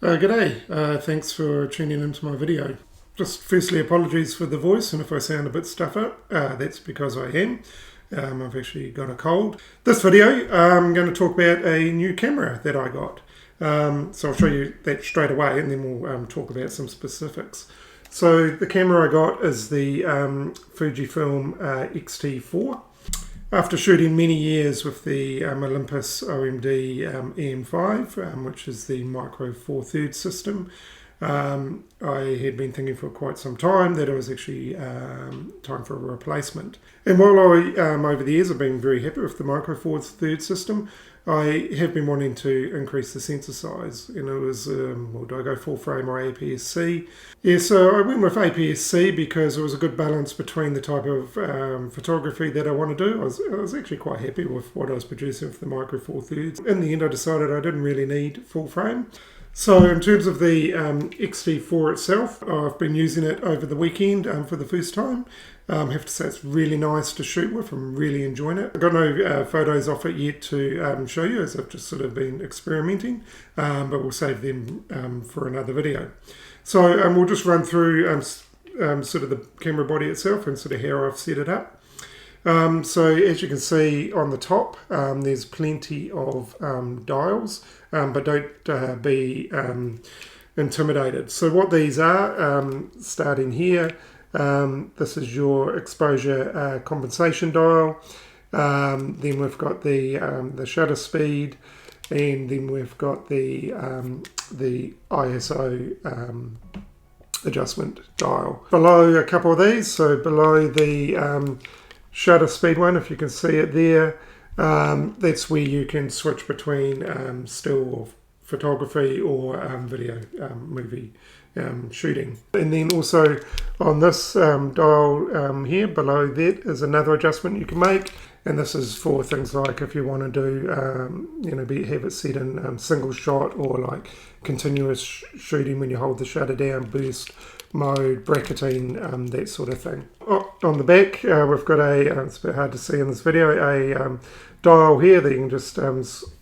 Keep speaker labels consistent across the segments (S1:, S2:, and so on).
S1: G'day, thanks for tuning into my video. Just firstly, apologies for the voice, and if I sound a bit stuffed up, that's because I am. I've actually got a cold. This video, I'm going to talk about a new camera that I got. So I'll show you that straight away, and then we'll talk about some specifics. So the camera I got is the Fujifilm X-T4. After shooting many years with the Olympus OMD EM5, which is the micro four thirds system, I had been thinking for quite some time that it was actually time for a replacement. And while I, over the years, I've been very happy with the micro four thirds system, I have been wanting to increase the sensor size. And it was, well, do I go full frame or APS-C? Yeah, so I went with APS-C because it was a good balance between the type of photography that I want to do. I was actually quite happy with what I was producing with the micro four thirds. In the end, I decided I didn't really need full frame. So in terms of the X-T4 itself, I've been using it over the weekend for the first time. I have to say it's really nice to shoot with. I'm really enjoying it. I've got no photos off it yet to show you, as I've just sort of been experimenting, but we'll save them for another video. So we'll just run through sort of the camera body itself and sort of how I've set it up. So as you can see on the top, there's plenty of dials, but don't be intimidated. So what these are, starting here, this is your exposure compensation dial. Then we've got the shutter speed, and then we've got the ISO adjustment dial. Below a couple of these, so below the shutter speed one, if you can see it there, that's where you can switch between still photography or video movie shooting. And then also on this dial here below that is another adjustment you can make, and this is for things like if you want to do have it set in single shot, or like continuous shooting when you hold the shutter down, burst mode, bracketing, that sort of thing. On the back, we've got it's a bit hard to see in this video, a dial here that you can just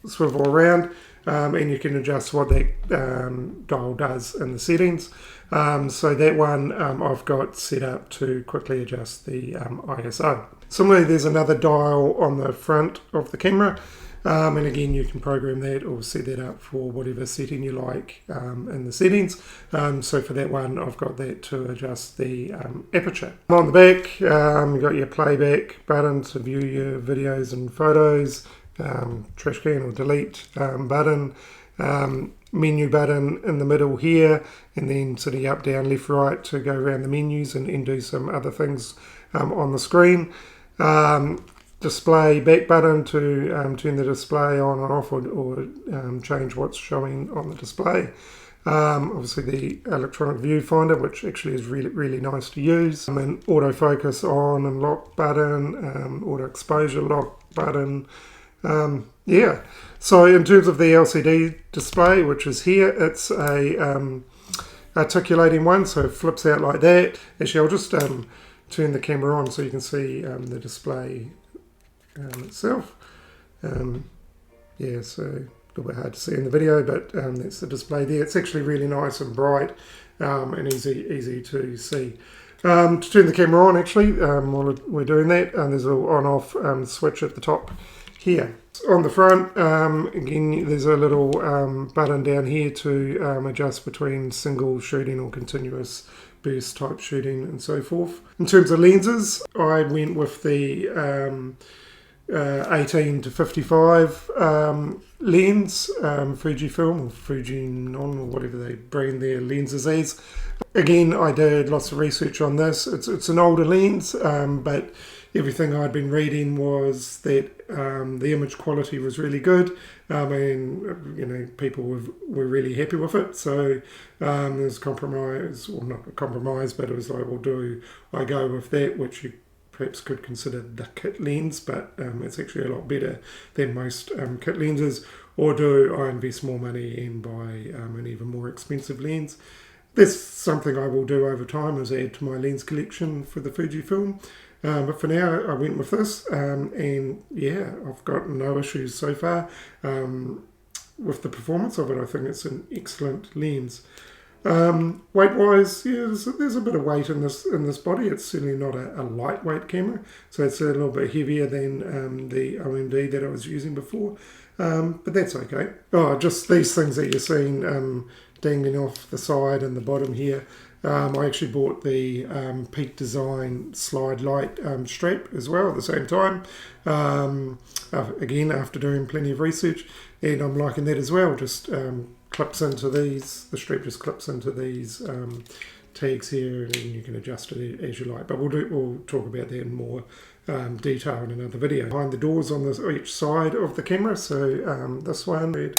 S1: swivel around, and you can adjust what that dial does in the settings. So that one I've got set up to quickly adjust the ISO. Similarly, there's another dial on the front of the camera, and again you can program that or set that up for whatever setting you like in the settings. So for that one, I've got that to adjust the aperture. On the back, you've got your playback button to view your videos and photos, trash can or delete button, menu button in the middle here, and then sort of up, down, left, right to go around the menus and do some other things on the screen. Display back button to turn the display on and off, or change what's showing on the display. Obviously the electronic viewfinder, which actually is really nice to use. And autofocus on and lock button, auto exposure lock button. Yeah, so in terms of the LCD display, which is here, it's a articulating one, so it flips out like that. Actually, I'll just turn the camera on so you can see the display itself. Yeah, so a little bit hard to see in the video, but that's the display there. It's actually really nice and bright and easy to see. To turn the camera on, actually, while we're doing that, there's a little on-off switch at the top here. On the front, again, there's a little button down here to adjust between single shooting or continuous burst type shooting and so forth. In terms of lenses, I went with the 18 to 55 lens, Fujifilm or Fujinon or whatever they brand their lenses as. Again, I did lots of research on this. It's an older lens, but everything I'd been reading was that the image quality was really good, and people were really happy with it. So there's compromise, or not a compromise, but it was like, well, do I go with that, which you perhaps could consider the kit lens, but it's actually a lot better than most kit lenses, or do I invest more money and buy an even more expensive lens? That's something I will do over time, is add to my lens collection for the Fujifilm. But for now, I went with this, and yeah, I've got no issues so far. with the performance of it. I think it's an excellent lens. Weight-wise, yeah, there's a bit of weight in this body. It's certainly not a lightweight camera, so it's a little bit heavier than the OMD that I was using before, but that's okay. Oh, just these things that you're seeing dangling off the side and the bottom here. I actually bought the Peak Design slide light strap as well at the same time, again after doing plenty of research, and I'm liking that as well. Just clips into these, the strap just clips into these tags here, and you can adjust it as you like, but we'll talk about that in more detail in another video. Behind the doors on each side of the camera, so this one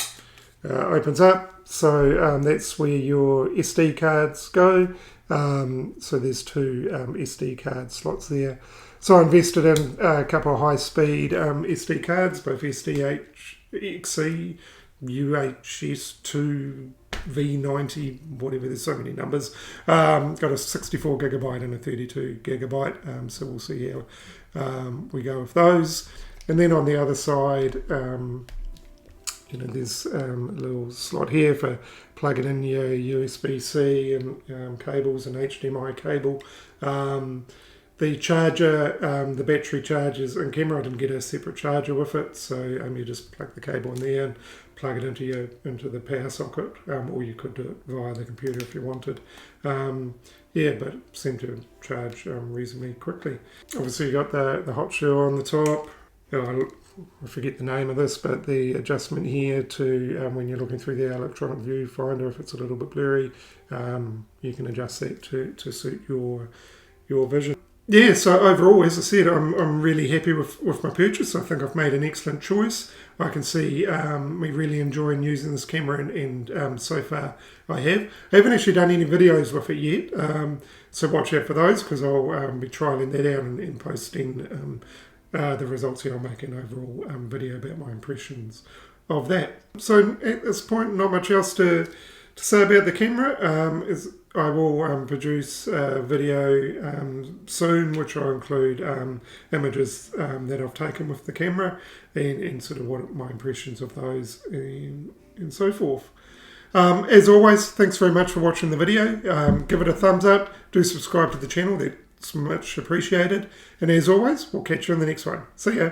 S1: opens up, so that's where your SD cards go. So there's two SD card slots there. So I invested in a couple of high-speed SD cards, both SDHXC, UHS2, V90, whatever, there's so many numbers. Got a 64 gigabyte and a 32 gigabyte, so we'll see how we go with those. And then on the other side, there's a little slot here for plugging in your USB-C and cables and HDMI cable. The charger, the battery chargers in camera, I didn't get a separate charger with it, so you just plug the cable in there and plug it into the power socket, or you could do it via the computer if you wanted. Yeah, but it seemed to charge reasonably quickly. Obviously you got the hot shell on the top. I forget the name of this, but the adjustment here to when you're looking through the electronic viewfinder, if it's a little bit blurry, you can adjust that to suit your vision. Yeah, so overall, as I said, I'm really happy with my purchase. I think I've made an excellent choice. I can see me really enjoying using this camera, and so far I have. I haven't actually done any videos with it yet, so watch out for those, because I'll be trialling that out and posting the results here. I'll make an overall video about my impressions of that. So at this point, not much else to say about the camera. I will produce a video soon, which will include images that I've taken with the camera, and sort of what my impressions of those and so forth. As always, thanks very much for watching the video. Give it a thumbs up. Do subscribe to the channel. That's much appreciated. And as always, we'll catch you in the next one. See ya.